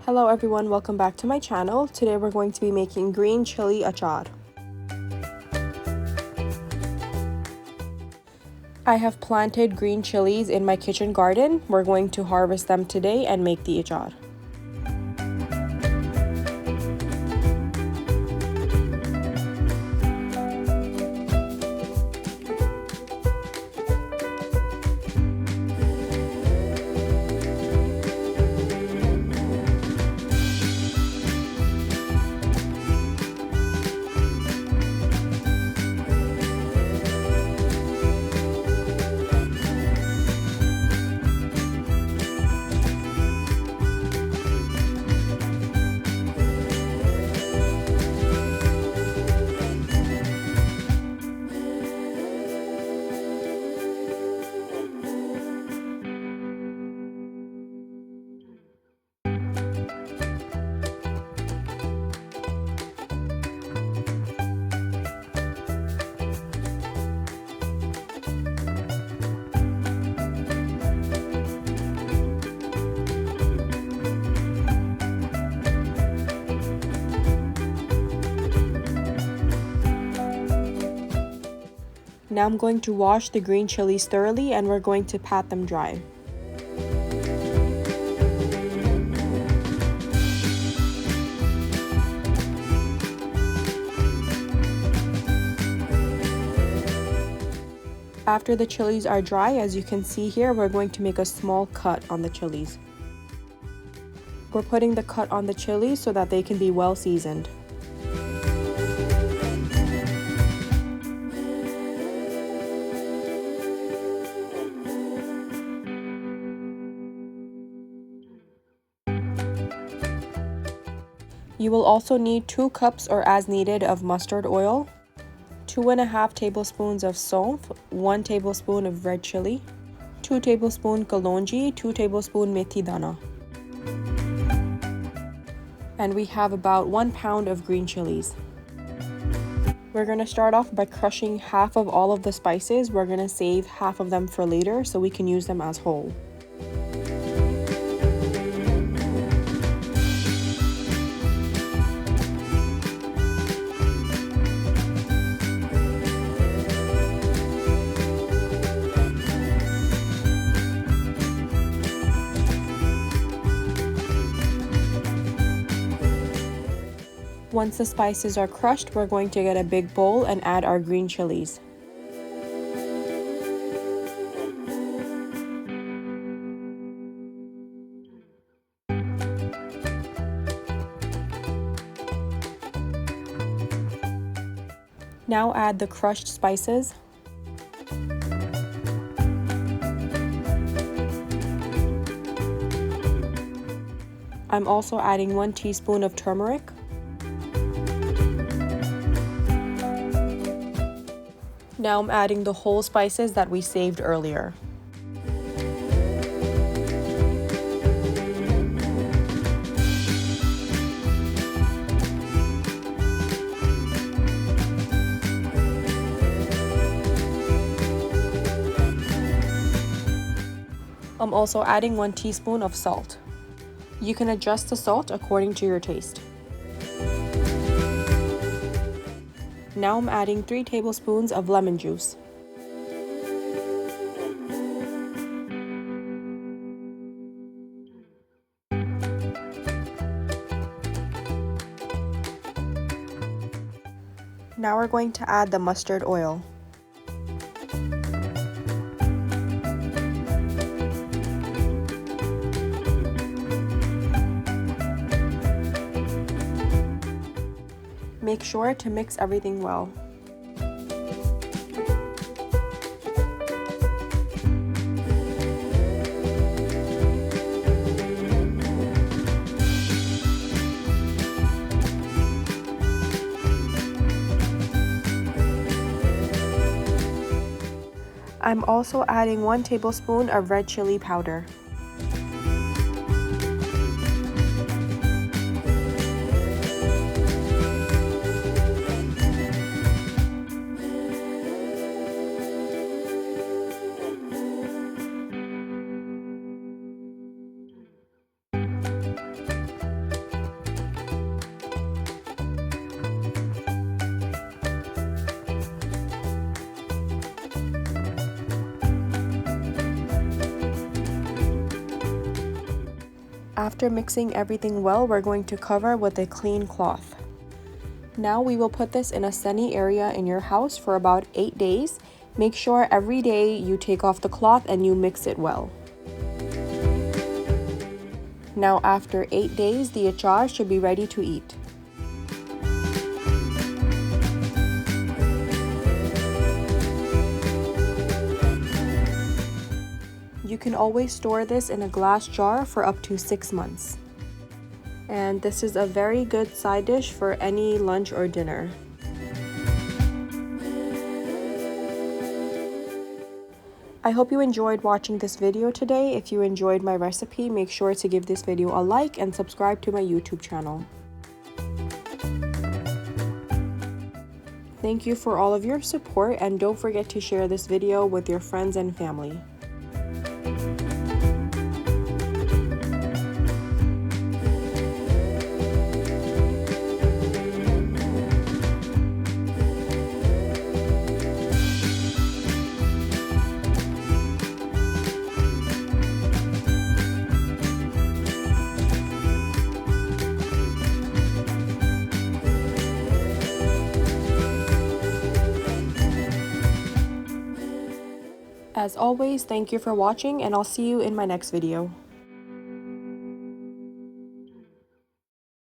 Hello everyone, welcome back to my channel. Today we're going to be making green chili achaar. I have planted green chilies in my kitchen garden. We're going to harvest them today and make the achaar. Now I'm going to wash the green chilies thoroughly and we're going to pat them dry. After the chilies are dry, as you can see here, we're going to make a small cut on the chilies. We're putting the cut on the chilies so that they can be well seasoned. You will also need 2 cups or as needed of mustard oil, 2.5 tablespoons of sonf, 1 tablespoon of red chili, 2 tablespoons kalongi, 2 tablespoons methi dana. And we have about 1 pound of green chilies. We're going to start off by crushing half of all of the spices. We're going to save half of them for later so we can use them as whole. Once the spices are crushed, we're going to get a big bowl and add our green chilies. Now add the crushed spices. I'm also adding 1 teaspoon of turmeric. Now I'm adding the whole spices that we saved earlier. I'm also adding 1 teaspoon of salt. You can adjust the salt according to your taste. Now I'm adding 3 tablespoons of lemon juice. Now we're going to add the mustard oil. Make sure to mix everything well. I'm also adding 1 tablespoon of red chili powder. After mixing everything well, we're going to cover with a clean cloth. Now we will put this in a sunny area in your house for about 8 days. Make sure every day you take off the cloth and you mix it well. Now after 8 days, the achaar should be ready to eat. You can always store this in a glass jar for up to 6 months. And this is a very good side dish for any lunch or dinner. I hope you enjoyed watching this video today. If you enjoyed my recipe, make sure to give this video a like and subscribe to my YouTube channel. Thank you for all of your support, and don't forget to share this video with your friends and family. As always, thank you for watching, and I'll see you in my next video.